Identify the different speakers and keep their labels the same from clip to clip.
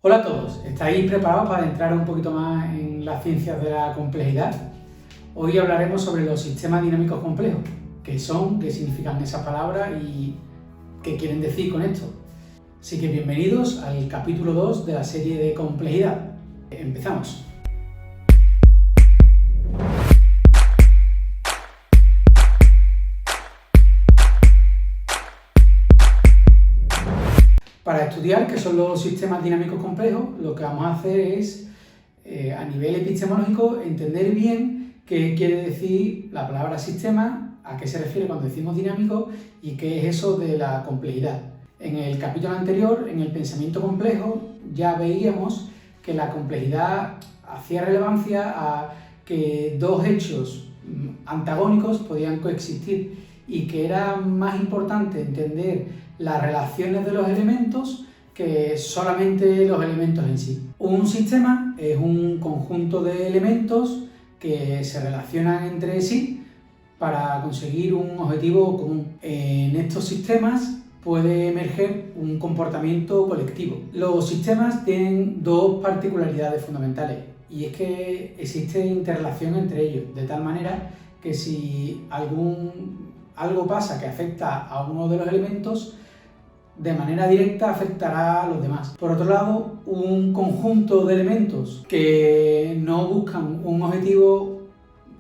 Speaker 1: Hola a todos, ¿estáis preparados para entrar un poquito más en las ciencias de la complejidad? Hoy hablaremos sobre los sistemas dinámicos complejos, qué son, qué significan esas palabras y qué quieren decir con esto. Así que bienvenidos al capítulo 2 de la serie de complejidad. Empezamos. Para estudiar qué son los sistemas dinámicos complejos, lo que vamos a hacer es, a nivel epistemológico, entender bien qué quiere decir la palabra sistema, a qué se refiere cuando decimos dinámico y qué es eso de la complejidad. En el capítulo anterior, en el pensamiento complejo, ya veíamos que la complejidad hacía relevancia a que dos hechos antagónicos podían coexistir y que era más importante entender las relaciones de los elementos que solamente los elementos en sí. Un sistema es un conjunto de elementos que se relacionan entre sí para conseguir un objetivo común. En estos sistemas puede emerger un comportamiento colectivo. Los sistemas tienen dos particularidades fundamentales y es que existe interrelación entre ellos, de tal manera que si algo pasa que afecta a uno de los elementos, de manera directa afectará a los demás. Por otro lado, un conjunto de elementos que no buscan un objetivo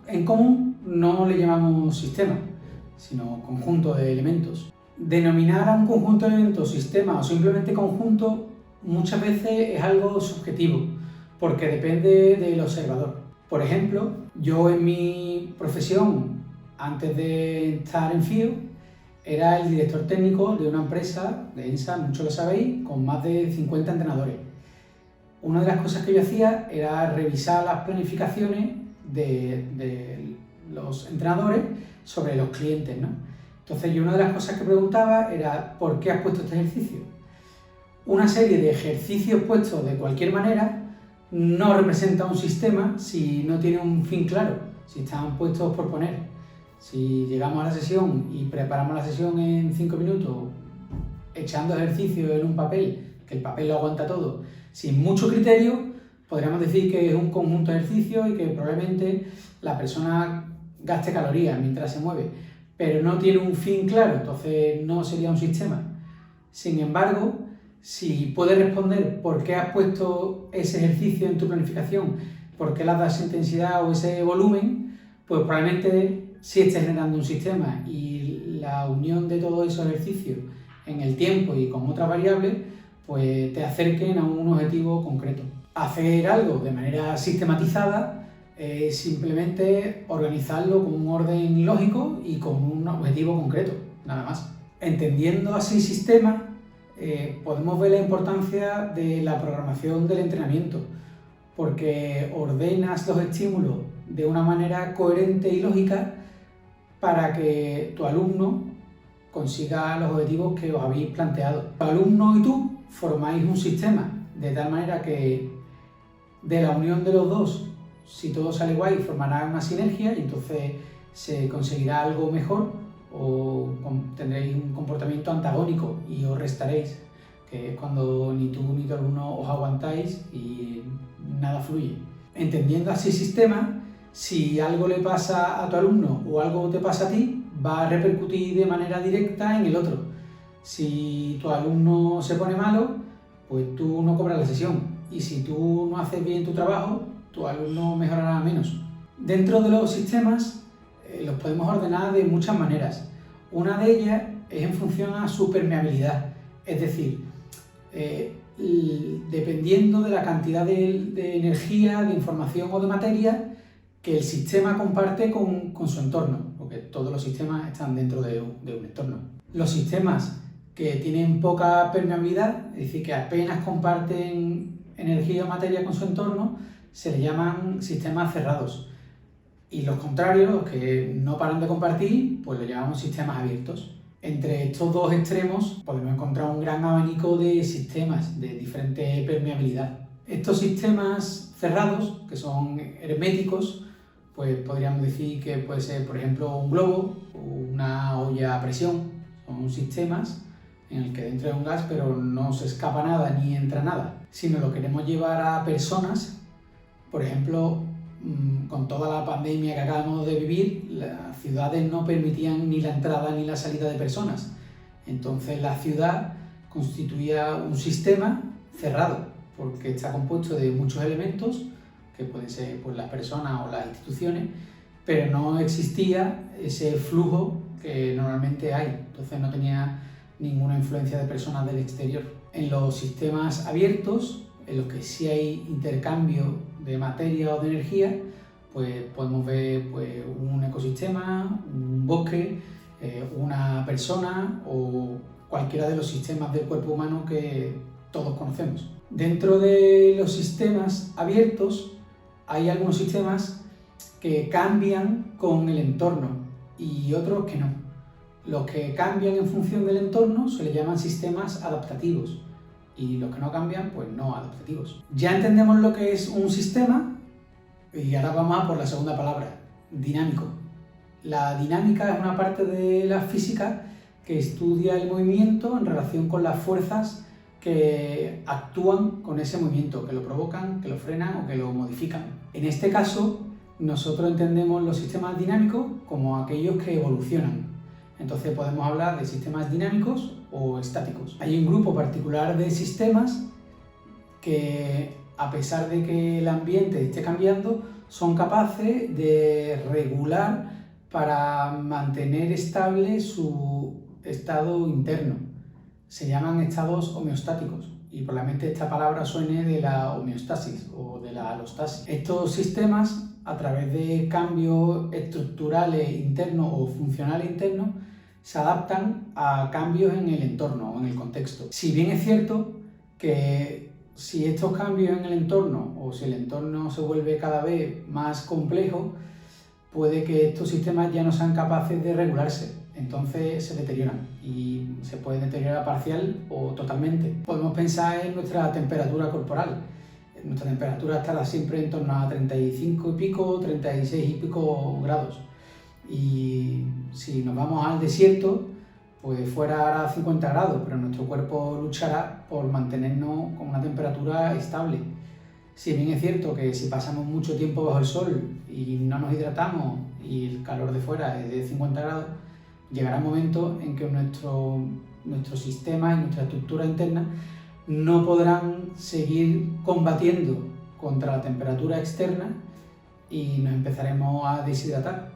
Speaker 1: en común no le llamamos sistema, sino conjunto de elementos. Denominar a un conjunto de elementos sistema o simplemente conjunto muchas veces es algo subjetivo, porque depende del observador. Por ejemplo, yo en mi profesión, antes de estar en FIO, era el director técnico de una empresa de ENSA, muchos lo sabéis, con más de 50 entrenadores. Una de las cosas que yo hacía era revisar las planificaciones de los entrenadores sobre los clientes, ¿no? Entonces yo una de las cosas que preguntaba era ¿por qué has puesto este ejercicio? Una serie de ejercicios puestos de cualquier manera no representa un sistema si no tiene un fin claro, si están puestos por poner. Si llegamos a la sesión y preparamos la sesión en 5 minutos, echando ejercicios en un papel, que el papel lo aguanta todo, sin mucho criterio, podríamos decir que es un conjunto de ejercicios y que probablemente la persona gaste calorías mientras se mueve, pero no tiene un fin claro, entonces no sería un sistema. Sin embargo, si puedes responder por qué has puesto ese ejercicio en tu planificación, por qué le has dado esa intensidad o ese volumen, pues probablemente sí estés generando un sistema y la unión de todos esos ejercicios en el tiempo y con otras variables, pues te acerquen a un objetivo concreto. Hacer algo de manera sistematizada es simplemente organizarlo con un orden lógico y con un objetivo concreto, nada más. Entendiendo así sistemas, podemos ver la importancia de la programación del entrenamiento, porque ordenas los estímulos de una manera coherente y lógica para que tu alumno consiga los objetivos que os habéis planteado. Tu alumno y tú formáis un sistema, de tal manera que de la unión de los dos, si todo sale guay, formará una sinergia y entonces se conseguirá algo mejor, o tendréis un comportamiento antagónico y os restaréis, que es cuando ni tú ni tu alumno os aguantáis y nada fluye. Entendiendo así sistemas, si algo le pasa a tu alumno o algo te pasa a ti, va a repercutir de manera directa en el otro. Si tu alumno se pone malo, pues tú no cobras la sesión. Y si tú no haces bien tu trabajo, tu alumno mejorará menos. Dentro de los sistemas los podemos ordenar de muchas maneras. Una de ellas es en función a su permeabilidad. Es decir, dependiendo de la cantidad de energía, de información o de materia que el sistema comparte con su entorno, porque todos los sistemas están dentro de un entorno. Los sistemas que tienen poca permeabilidad, es decir, que apenas comparten energía o materia con su entorno, se les llaman sistemas cerrados. Y los contrarios, los que no paran de compartir, pues los llamamos sistemas abiertos. Entre estos dos extremos podemos encontrar un gran abanico de sistemas de diferente permeabilidad. Estos sistemas cerrados, que son herméticos, pues podríamos decir que puede ser, por ejemplo, un globo o una olla a presión. Son sistemas en el que dentro hay un gas, pero no se escapa nada ni entra nada. si nos lo queremos llevar a personas, por ejemplo, con toda la pandemia que acabamos de vivir, las ciudades no permitían ni la entrada ni la salida de personas. Entonces la ciudad constituía un sistema cerrado, porque está compuesto de muchos elementos, que pueden ser pues, las personas o las instituciones, pero no existía ese flujo que normalmente hay, entonces no tenía ninguna influencia de personas del exterior. En los sistemas abiertos, en los que sí hay intercambio de materia o de energía, pues podemos ver pues, un ecosistema, un bosque, una persona o cualquiera de los sistemas del cuerpo humano que todos conocemos. Dentro de los sistemas abiertos hay algunos sistemas que cambian con el entorno y otros que no. Los que cambian en función del entorno se les llaman sistemas adaptativos y los que no cambian, pues no adaptativos. Ya entendemos lo que es un sistema y ahora vamos a por la segunda palabra, dinámico. La dinámica es una parte de la física que estudia el movimiento en relación con las fuerzas que actúan con ese movimiento, que lo provocan, que lo frenan o que lo modifican. En este caso, nosotros entendemos los sistemas dinámicos como aquellos que evolucionan. Entonces podemos hablar de sistemas dinámicos o estáticos. Hay un grupo particular de sistemas que, a pesar de que el ambiente esté cambiando, son capaces de regular para mantener estable su estado interno. Se llaman estados homeostáticos y probablemente esta palabra suene de la homeostasis o de la alostasis. Estos sistemas, a través de cambios estructurales internos o funcionales internos, se adaptan a cambios en el entorno o en el contexto. Si bien es cierto que si estos cambios en el entorno o si el entorno se vuelve cada vez más complejo, puede que estos sistemas ya no sean capaces de regularse, entonces se deterioran y se pueden deteriorar parcial o totalmente. Podemos pensar en nuestra temperatura corporal. Nuestra temperatura estará siempre en torno a 35 y pico, 36 y pico grados. Y si nos vamos al desierto, pues fuera a 50 grados, pero nuestro cuerpo luchará por mantenernos con una temperatura estable. Si bien es cierto que si pasamos mucho tiempo bajo el sol y no nos hidratamos y el calor de fuera es de 50 grados, llegará un momento en que nuestro sistema y nuestra estructura interna no podrán seguir combatiendo contra la temperatura externa y nos empezaremos a deshidratar.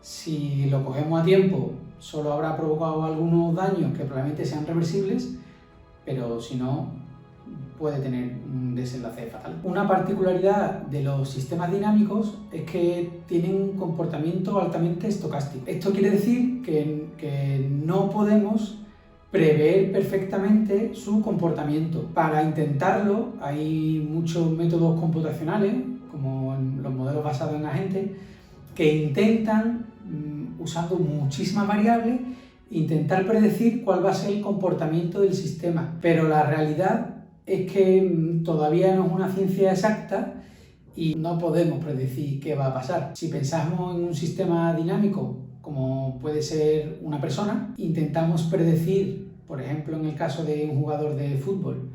Speaker 1: Si lo cogemos a tiempo, solo habrá provocado algunos daños que probablemente sean reversibles, pero si no, puede tener un desenlace fatal. Una particularidad de los sistemas dinámicos es que tienen un comportamiento altamente estocástico. Esto quiere decir que no podemos prever perfectamente su comportamiento. Para intentarlo hay muchos métodos computacionales, como los modelos basados en agentes, que intentan, usando muchísimas variables, intentar predecir cuál va a ser el comportamiento del sistema. Pero la realidad es que todavía no es una ciencia exacta y no podemos predecir qué va a pasar. Si pensamos en un sistema dinámico, como puede ser una persona, intentamos predecir, por ejemplo, en el caso de un jugador de fútbol,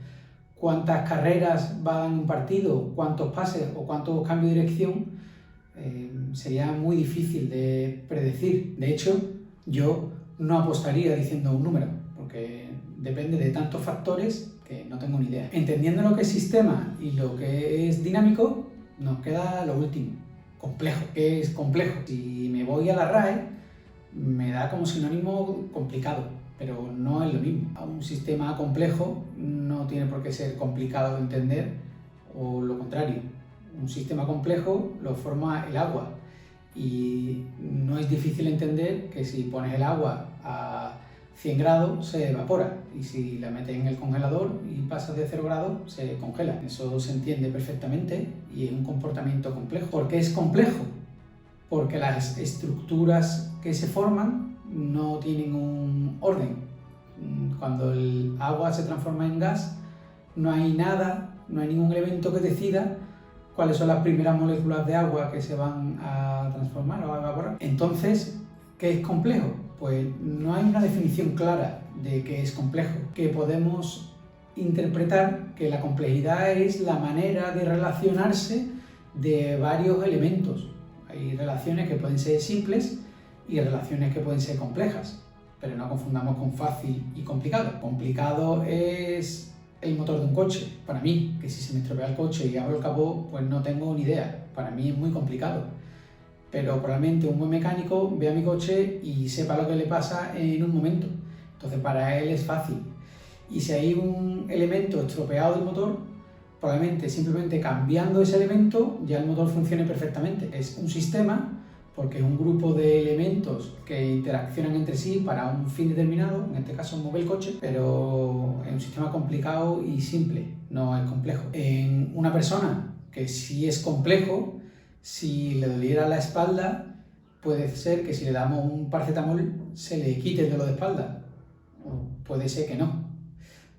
Speaker 1: cuántas carreras va a dar en un partido, cuántos pases o cuántos cambios de dirección, sería muy difícil de predecir. De hecho, yo no apostaría diciendo un número, porque depende de tantos factores que no tengo ni idea. Entendiendo lo que es sistema y lo que es dinámico, nos queda lo último, complejo. ¿Qué es complejo? Si me voy a la RAE, me da como sinónimo complicado, pero no es lo mismo. Un sistema complejo no tiene por qué ser complicado de entender, o lo contrario. Un sistema complejo lo forma el agua y no es difícil entender que si pones el agua a 100 grados se evapora y si la metes en el congelador y pasas de 0 grados se congela. Eso se entiende perfectamente y es un comportamiento complejo. ¿Por qué es complejo? Porque las estructuras que se forman no tienen un orden. Cuando el agua se transforma en gas, no hay nada, no hay ningún elemento que decida cuáles son las primeras moléculas de agua que se van a transformar o a evaporar. Entonces, ¿qué es complejo? Pues no hay una definición clara de qué es complejo. Que podemos interpretar que la complejidad es la manera de relacionarse de varios elementos. Hay relaciones que pueden ser simples y relaciones que pueden ser complejas, pero no confundamos con fácil y complicado. Complicado es el motor de un coche. Para mí, que si se me estropea el coche y abro el capó, pues no tengo ni idea. Para mí es muy complicado. Pero probablemente un buen mecánico vea mi coche y sepa lo que le pasa en un momento. Entonces para él es fácil. Y si hay un elemento estropeado del motor, probablemente simplemente cambiando ese elemento ya el motor funcione perfectamente. Es un sistema porque es un grupo de elementos que interaccionan entre sí para un fin determinado, en este caso mover el coche, pero es un sistema complicado y simple, no es complejo. En una persona que sí es complejo, si le doliera la espalda, puede ser que si le damos un paracetamol se le quite el dolor de espalda, o puede ser que no,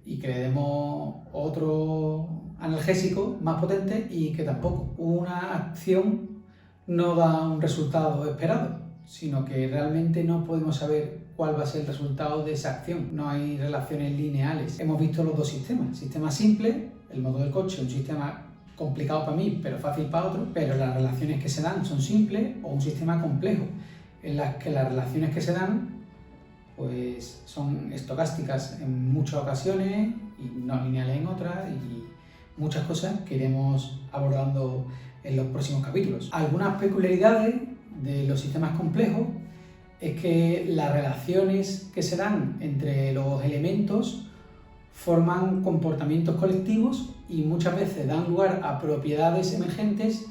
Speaker 1: y que le demos otro analgésico más potente y que tampoco. Una acción no da un resultado esperado, sino que realmente no podemos saber cuál va a ser el resultado de esa acción. No hay relaciones lineales. Hemos visto los dos sistemas. El sistema simple, el motor del coche, un sistema complicado para mí, pero fácil para otro, pero las relaciones que se dan son simples, o un sistema complejo, en las que las relaciones que se dan pues son estocásticas en muchas ocasiones y no lineales en otras, y muchas cosas que iremos abordando en los próximos capítulos. Algunas peculiaridades de los sistemas complejos es que las relaciones que se dan entre los elementos forman comportamientos colectivos y muchas veces dan lugar a propiedades emergentes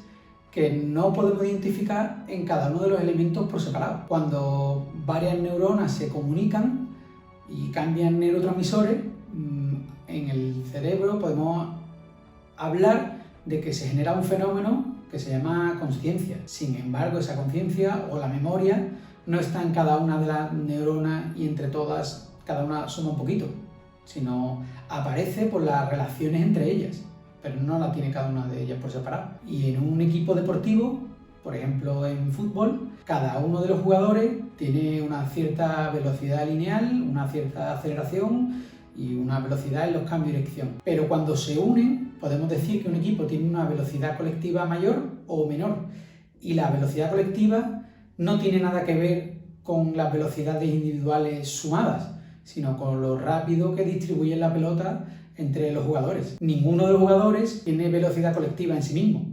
Speaker 1: que no podemos identificar en cada uno de los elementos por separado. Cuando varias neuronas se comunican y cambian neurotransmisores, en el cerebro podemos hablar de que se genera un fenómeno que se llama consciencia. Sin embargo, esa conciencia o la memoria no está en cada una de las neuronas y entre todas cada una suma un poquito, sino aparece por las relaciones entre ellas, pero no la tiene cada una de ellas por separado. Y en un equipo deportivo, por ejemplo en fútbol, cada uno de los jugadores tiene una cierta velocidad lineal, una cierta aceleración y una velocidad en los cambios de dirección. Pero cuando se unen, podemos decir que un equipo tiene una velocidad colectiva mayor o menor. Y la velocidad colectiva no tiene nada que ver con las velocidades individuales sumadas, sino con lo rápido que distribuyen la pelota entre los jugadores. Ninguno de los jugadores tiene velocidad colectiva en sí mismo.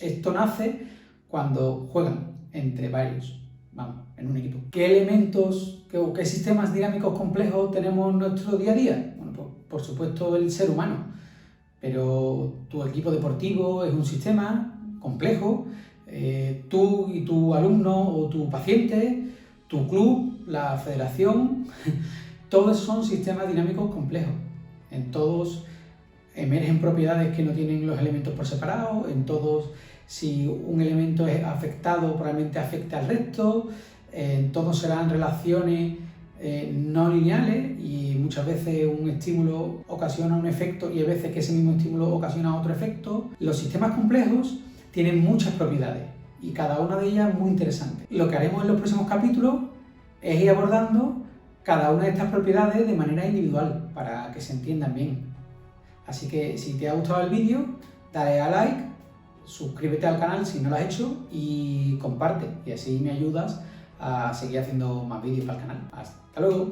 Speaker 1: Esto nace cuando juegan entre varios, en un equipo. ¿Qué elementos o qué sistemas dinámicos complejos tenemos en nuestro día a día? Bueno, pues por supuesto el ser humano, pero tu equipo deportivo es un sistema complejo, tú y tu alumno o tu paciente, tu club, la federación, todos son sistemas dinámicos complejos. En todos emergen propiedades que no tienen los elementos por separado, en todos, si un elemento es afectado, probablemente afecte al resto, en todos serán relaciones no lineales y muchas veces un estímulo ocasiona un efecto y hay veces que ese mismo estímulo ocasiona otro efecto. Los sistemas complejos tienen muchas propiedades y cada una de ellas muy interesante. Lo que haremos en los próximos capítulos es ir abordando cada una de estas propiedades de manera individual para que se entiendan bien. Así que si te ha gustado el vídeo, dale a like, suscríbete al canal si no lo has hecho y comparte, y así me ayudas a seguir haciendo más vídeos para el canal. Hasta luego.